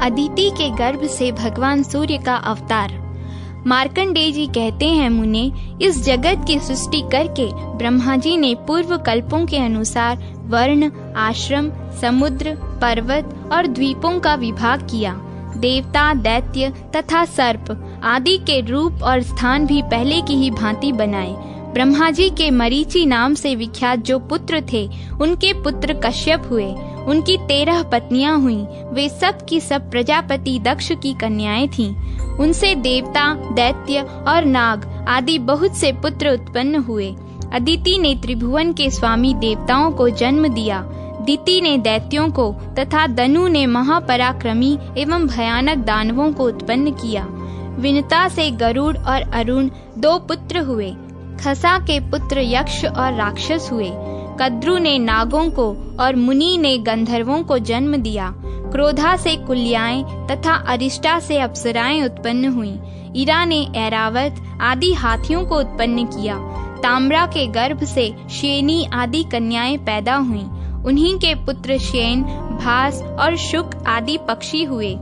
अदिति के गर्भ से भगवान सूर्य का अवतार। मार्कंडेय जी कहते हैं, मुने, इस जगत की सृष्टि करके ब्रह्मा जी ने पूर्व कल्पों के अनुसार वर्ण, आश्रम, समुद्र, पर्वत और द्वीपों का विभाग किया। देवता, दैत्य तथा सर्प आदि के रूप और स्थान भी पहले की ही भांति बनाए। ब्रह्मा जी के मरीचि नाम से विख्यात जो पुत्र थे, उनके पुत्र कश्यप हुए। उनकी 13 पत्नियां हुईं। वे सब की सब प्रजापति दक्ष की कन्याएं थीं। उनसे देवता, दैत्य और नाग आदि बहुत से पुत्र उत्पन्न हुए। अदिति ने त्रिभुवन के स्वामी देवताओं को जन्म दिया। दिति ने दैत्यों को तथा दनु ने महापराक्रमी एवं भयानक दानवों को उत्पन्न किया। विनता से गरुड़ और अरुण 2 पुत्र हुए। खसा के पुत्र यक्ष और राक्षस हुए। कद्रु ने नागों को और मुनि ने गंधर्वों को जन्म दिया। क्रोधा से कुल्याएं तथा अरिष्टा से अप्सराएं उत्पन्न हुईं। इरा ने ऐरावत आदि हाथियों को उत्पन्न किया। ताम्रा के गर्भ से शेनी आदि कन्याएं पैदा हुईं। उन्हीं के पुत्र शेन, भास और शुक आदि पक्षी हुए।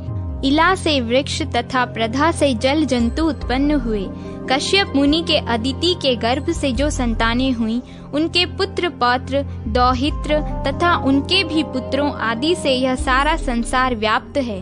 इला से वृक्ष तथा प्रधा से जल जंतु उत्पन्न हुए। कश्यप मुनि के अदिति के गर्भ से जो संतानें हुईं, उनके पुत्र पौत्र, दौहित्र तथा उनके भी पुत्रों आदि से यह सारा संसार व्याप्त है।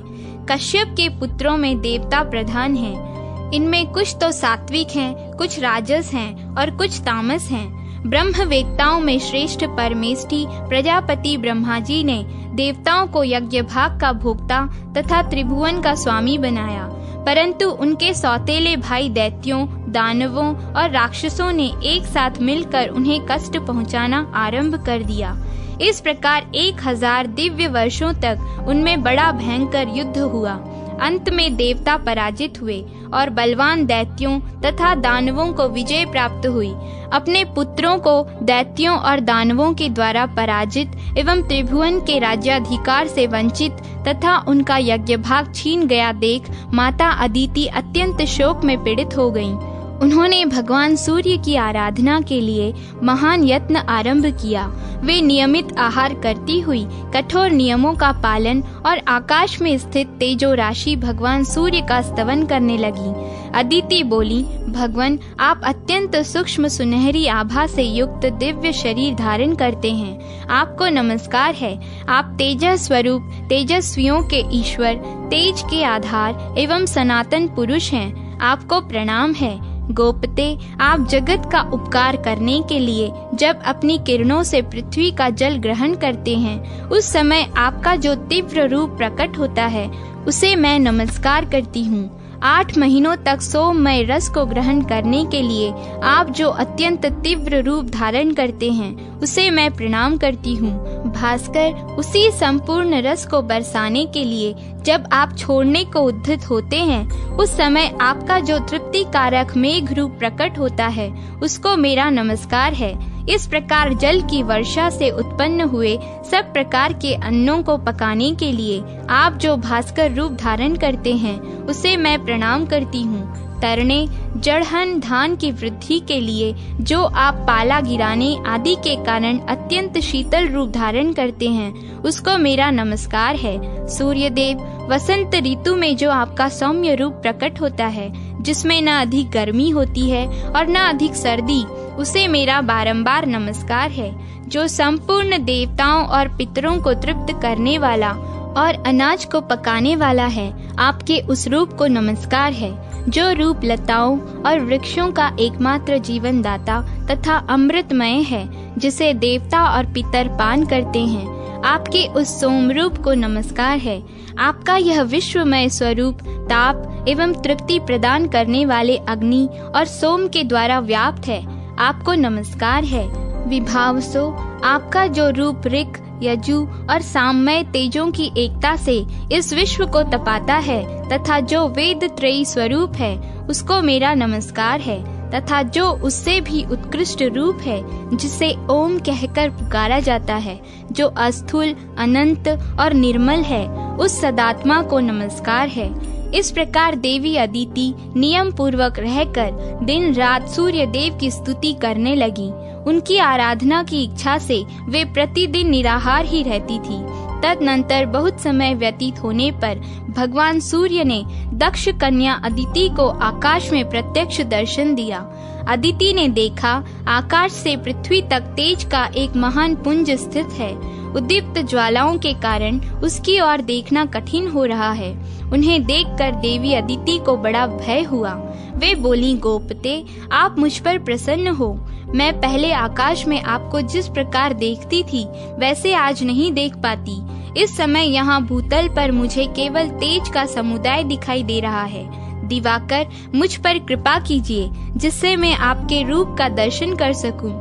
कश्यप के पुत्रों में देवता प्रधान हैं। इनमें कुछ तो सात्विक हैं, कुछ राजस हैं और कुछ तामस हैं। ब्रह्मवेत्ताओं में श्रेष्ठ परमेष्ठी प्रजापति ब्रह्मा जी ने देवताओं को यज्ञ भाग का भोक्ता तथा त्रिभुवन का स्वामी बनाया, परंतु उनके सौतेले भाई दैत्यों, दानवों और राक्षसों ने एक साथ मिलकर उन्हें कष्ट पहुंचाना आरंभ कर दिया। इस प्रकार 1000 दिव्य वर्षों तक उनमें बड़ा भयंकर युद्ध हुआ। अंत में देवता पराजित हुए और बलवान दैत्यों तथा दानवों को विजय प्राप्त हुई। अपने पुत्रों को दैत्यों और दानवों के द्वारा पराजित एवं त्रिभुवन के राज्याधिकार से वंचित तथा उनका यज्ञ भाग छीन गया देख माता अदिति अत्यंत शोक में पीड़ित हो गईं। उन्होंने भगवान सूर्य की आराधना के लिए महान यत्न आरंभ किया। वे नियमित आहार करती हुई कठोर नियमों का पालन और आकाश में स्थित तेजो राशि भगवान सूर्य का स्तवन करने लगी। अदिति बोली, भगवान, आप अत्यंत सूक्ष्म सुनहरी आभा से युक्त दिव्य शरीर धारण करते हैं। आपको नमस्कार है। आप तेजस स्वरूप, तेजस्वियों के ईश्वर, तेज के आधार एवं सनातन पुरुष हैं। आपको प्रणाम है। गोपते, आप जगत का उपकार करने के लिए जब अपनी किरणों से पृथ्वी का जल ग्रहण करते हैं, उस समय आपका जो तीव्र रूप प्रकट होता है, उसे मैं नमस्कार करती हूँ। 8 महीनों तक सोममय रस को ग्रहण करने के लिए आप जो अत्यंत तीव्र रूप धारण करते हैं, उसे मैं प्रणाम करती हूँ। भास्कर, उसी संपूर्ण रस को बरसाने के लिए जब आप छोड़ने को उद्यत होते हैं, उस समय आपका जो तृप्ति कारक मेघ रूप प्रकट होता है, उसको मेरा नमस्कार है। इस प्रकार जल की वर्षा से उत्पन्न हुए सब प्रकार के अन्नों को पकाने के लिए आप जो भास्कर रूप धारण करते हैं, उसे मैं प्रणाम करती हूँ। तरने, जड़हन धान की वृद्धि के लिए जो आप पाला गिराने आदि के कारण अत्यंत शीतल रूप धारण करते हैं, उसको मेरा नमस्कार है। सूर्यदेव, वसंत ऋतु में जो आपका सौम्य रूप प्रकट होता है, जिसमें न अधिक गर्मी होती है और न अधिक सर्दी, उसे मेरा बारंबार नमस्कार है। जो संपूर्ण देवताओं और पितरों को तृप्त करने वाला और अनाज को पकाने वाला है, आपके उस रूप को नमस्कार है। जो रूप लताओं और वृक्षों का एकमात्र जीवन दाता तथा अमृतमय है, जिसे देवता और पितर पान करते हैं, आपके उस सोम रूप को नमस्कार है। आपका यह विश्वमय स्वरूप ताप एवं तृप्ति प्रदान करने वाले अग्नि और सोम के द्वारा व्याप्त है। आपको नमस्कार है। विभावसो, आपका जो रूप ऋक, यजु और साममय तेजों की एकता से इस विश्व को तपाता है तथा जो वेद त्रयी स्वरूप है, उसको मेरा नमस्कार है। तथा जो उससे भी उत्कृष्ट रूप है, जिसे ओम कहकर पुकारा जाता है, जो अस्थूल, अनंत और निर्मल है, उस सदात्मा को नमस्कार है। इस प्रकार देवी अदिति नियम पूर्वक रहकर दिन रात सूर्य देव की स्तुति करने लगी। उनकी आराधना की इच्छा से वे प्रतिदिन निराहार ही रहती थी। तदनंतर बहुत समय व्यतीत होने पर भगवान सूर्य ने दक्ष कन्या अदिति को आकाश में प्रत्यक्ष दर्शन दिया। अदिति ने देखा, आकाश से पृथ्वी तक तेज का एक महान पुंज स्थित है। उद्दीप्त ज्वालाओं के कारण उसकी ओर देखना कठिन हो रहा है। उन्हें देखकर देवी अदिति को बड़ा भय हुआ। वे बोली, गोपते, आप मुझ पर प्रसन्न हो। मैं पहले आकाश में आपको जिस प्रकार देखती थी वैसे आज नहीं देख पाती। इस समय यहाँ भूतल पर मुझे केवल तेज का समुदाय दिखाई दे रहा है। दिवाकर, मुझ पर कृपा कीजिए जिससे मैं आपके रूप का दर्शन कर सकूं।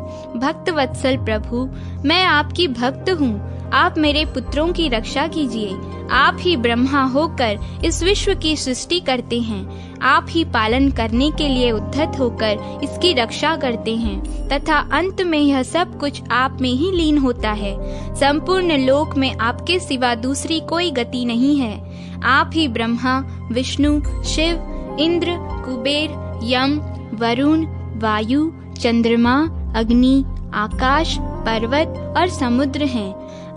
भक्त वत्सल प्रभु, मैं आपकी भक्त हूँ। आप मेरे पुत्रों की रक्षा कीजिए। आप ही ब्रह्मा होकर इस विश्व की सृष्टि करते हैं। आप ही पालन करने के लिए उद्धत होकर इसकी रक्षा करते हैं तथा अंत में यह सब कुछ आप में ही लीन होता है। संपूर्ण लोक में आपके सिवा दूसरी कोई गति नहीं है। आप ही ब्रह्मा, विष्णु, शिव, इंद्र, कुबेर, यम, वरुण, वायु, चंद्रमा, अग्नि, आकाश, पर्वत और समुद्र हैं।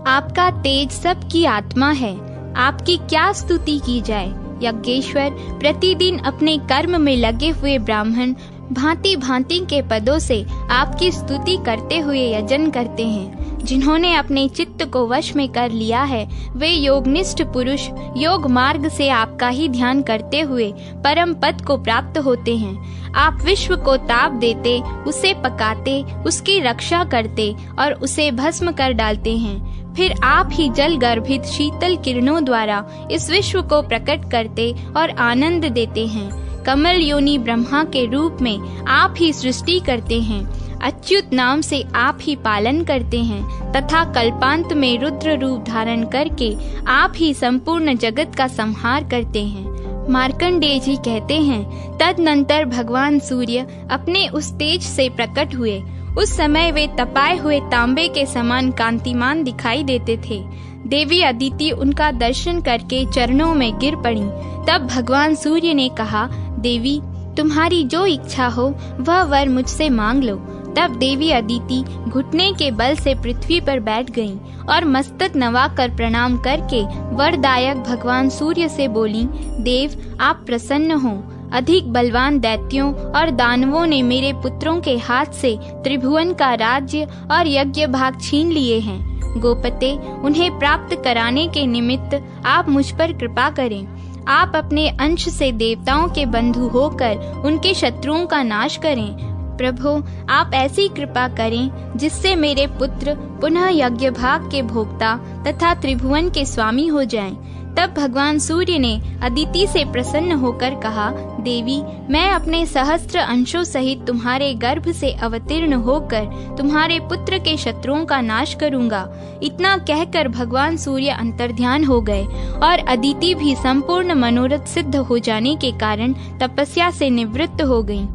आपका तेज सबकी आत्मा है। आपकी क्या स्तुति की जाए। यज्ञेश्वर, प्रतिदिन अपने कर्म में लगे हुए ब्राह्मण भांति भांति के पदों से आपकी स्तुति करते हुए यजन करते हैं। जिन्होंने अपने चित्त को वश में कर लिया है वे योगनिष्ठ पुरुष योग मार्ग से आपका ही ध्यान करते हुए परम पद को प्राप्त होते हैं। आप विश्व को ताप देते, उसे पकाते, उसकी रक्षा करते और उसे भस्म कर डालते हैं। फिर आप ही जल गर्भित शीतल किरणों द्वारा इस विश्व को प्रकट करते और आनंद देते हैं। कमल योनि ब्रह्मा के रूप में आप ही सृष्टि करते हैं। अच्युत नाम से आप ही पालन करते हैं तथा कल्पांत में रुद्र रूप धारण करके आप ही संपूर्ण जगत का संहार करते हैं। मार्कंडेय जी कहते हैं, तदनंतर भगवान सूर्य अपने उस तेज से प्रकट हुए। उस समय वे तपाए हुए तांबे के समान कांतिमान दिखाई देते थे। देवी अदिति उनका दर्शन करके चरणों में गिर पड़ी। तब भगवान सूर्य ने कहा, देवी, तुम्हारी जो इच्छा हो वह वर मुझसे मांग लो। तब देवी अदिति घुटने के बल से पृथ्वी पर बैठ गईं और मस्तक नवाकर प्रणाम करके वरदायक भगवान सूर्य से बोली, देव, आप प्रसन्न हो। अधिक बलवान दैत्यों और दानवों ने मेरे पुत्रों के हाथ से त्रिभुवन का राज्य और यज्ञ भाग छीन लिए हैं। गोपते, उन्हें प्राप्त कराने के निमित्त आप मुझ पर कृपा करें। आप अपने अंश से देवताओं के बंधु होकर उनके शत्रुओं का नाश करें। प्रभु, आप ऐसी कृपा करें जिससे मेरे पुत्र पुनः यज्ञ भाग के भोक्ता तथा त्रिभुवन के स्वामी हो जाएं। तब भगवान सूर्य ने अदिति से प्रसन्न होकर कहा, देवी, मैं अपने सहस्त्र अंशों सहित तुम्हारे गर्भ से अवतीर्ण होकर तुम्हारे पुत्र के शत्रुओं का नाश करूंगा। इतना कहकर भगवान सूर्य अंतर्ध्यान हो गए और अदिति भी संपूर्ण मनोरथ सिद्ध हो जाने के कारण तपस्या से निवृत्त हो गईं।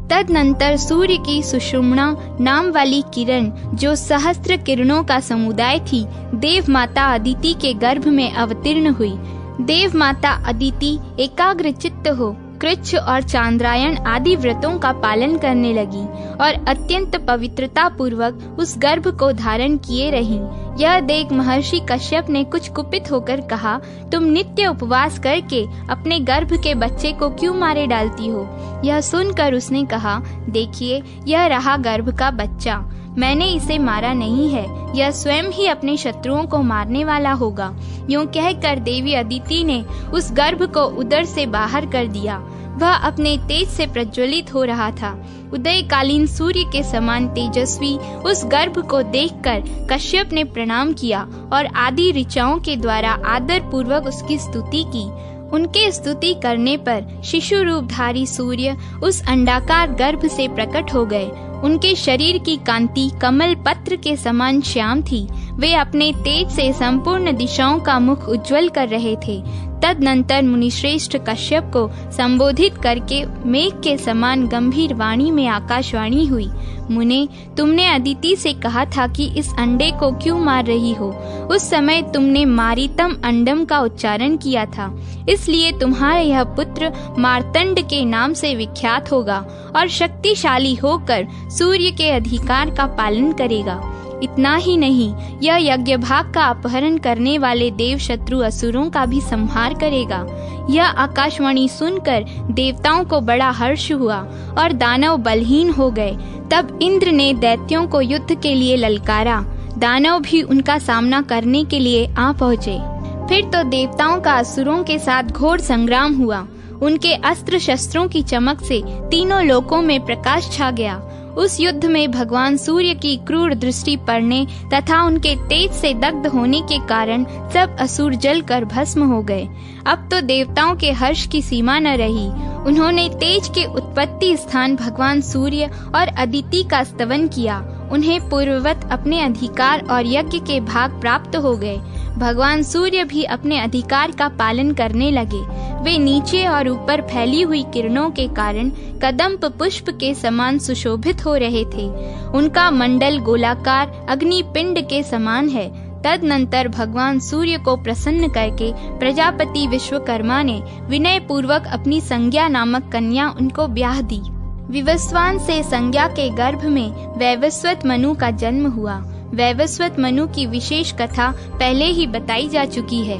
तदनंतर सूर्य की सुषुम्ना नाम वाली किरण, जो सहस्त्र किरणों का समुदाय थी, देव माता अदिति के गर्भ में अवतीर्ण हुई। देव माता अदिति एकाग्र चित्त हो कृच्छ और चांद्रायण आदि व्रतों का पालन करने लगी और अत्यंत पवित्रता पूर्वक उस गर्भ को धारण किए रहीं। यह देख महर्षि कश्यप ने कुछ कुपित होकर कहा, तुम नित्य उपवास करके अपने गर्भ के बच्चे को क्यों मारे डालती हो? यह सुनकर उसने कहा, देखिए, यह रहा गर्भ का बच्चा। मैंने इसे मारा नहीं है, यह स्वयं ही अपने शत्रुओं को मारने वाला होगा। यूं कहकर देवी अदिति ने उस गर्भ को उदर से बाहर कर दिया। वह अपने तेज से प्रज्वलित हो रहा था। उदयकालीन सूर्य के समान तेजस्वी उस गर्भ को देखकर कश्यप ने प्रणाम किया और आदि ऋचाओं के द्वारा आदर पूर्वक उसकी स्तुति की। उनके स्तुति करने पर शिशु रूपधारी सूर्य उस अंडाकार गर्भ से प्रकट हो गए। उनके शरीर की कांति कमल पत्र के समान श्याम थी। वे अपने तेज से संपूर्ण दिशाओं का मुख उज्जवल कर रहे थे। तदनंतर मुनिश्रेष्ठ कश्यप को संबोधित करके मेघ के समान गंभीर वाणी में आकाशवाणी हुई, मुने, तुमने अदिति से कहा था कि इस अंडे को क्यों मार रही हो? उस समय तुमने मारितम अंडम का उच्चारण किया था, इसलिए तुम्हारा यह पुत्र मार्तंड के नाम से विख्यात होगा और शक्तिशाली होकर सूर्य के अधिकार का पालन करेगा। इतना ही नहीं, यह यज्ञ भाग का अपहरण करने वाले देव शत्रु असुरों का भी संहार करेगा। यह आकाशवाणी सुनकर देवताओं को बड़ा हर्ष हुआ और दानव बलहीन हो गए। तब इंद्र ने दैत्यों को युद्ध के लिए ललकारा। दानव भी उनका सामना करने के लिए आ पहुँचे। फिर तो देवताओं का असुरों के साथ घोर संग्राम हुआ। उनके अस्त्र शस्त्रों की चमक से तीनों लोकों में प्रकाश छा गया। उस युद्ध में भगवान सूर्य की क्रूर दृष्टि पड़ने तथा उनके तेज से दग्ध होने के कारण सब असुर जलकर भस्म हो गए। अब तो देवताओं के हर्ष की सीमा न रही। उन्होंने तेज के उत्पत्ति स्थान भगवान सूर्य और अदिति का स्तवन किया। उन्हें पूर्ववत अपने अधिकार और यज्ञ के भाग प्राप्त हो गए। भगवान सूर्य भी अपने अधिकार का पालन करने लगे। वे नीचे और ऊपर फैली हुई किरणों के कारण कदम्ब पुष्प के समान सुशोभित हो रहे थे। उनका मंडल गोलाकार अग्नि पिंड के समान है। तदनंतर भगवान सूर्य को प्रसन्न करके प्रजापति विश्वकर्मा ने विनय पूर्वक अपनी संज्ञा नामक कन्या उनको ब्याह दी। विवस्वान से संज्ञा के गर्भ में वैवस्वत मनु का जन्म हुआ। वैवस्वत मनु की विशेष कथा पहले ही बताई जा चुकी है।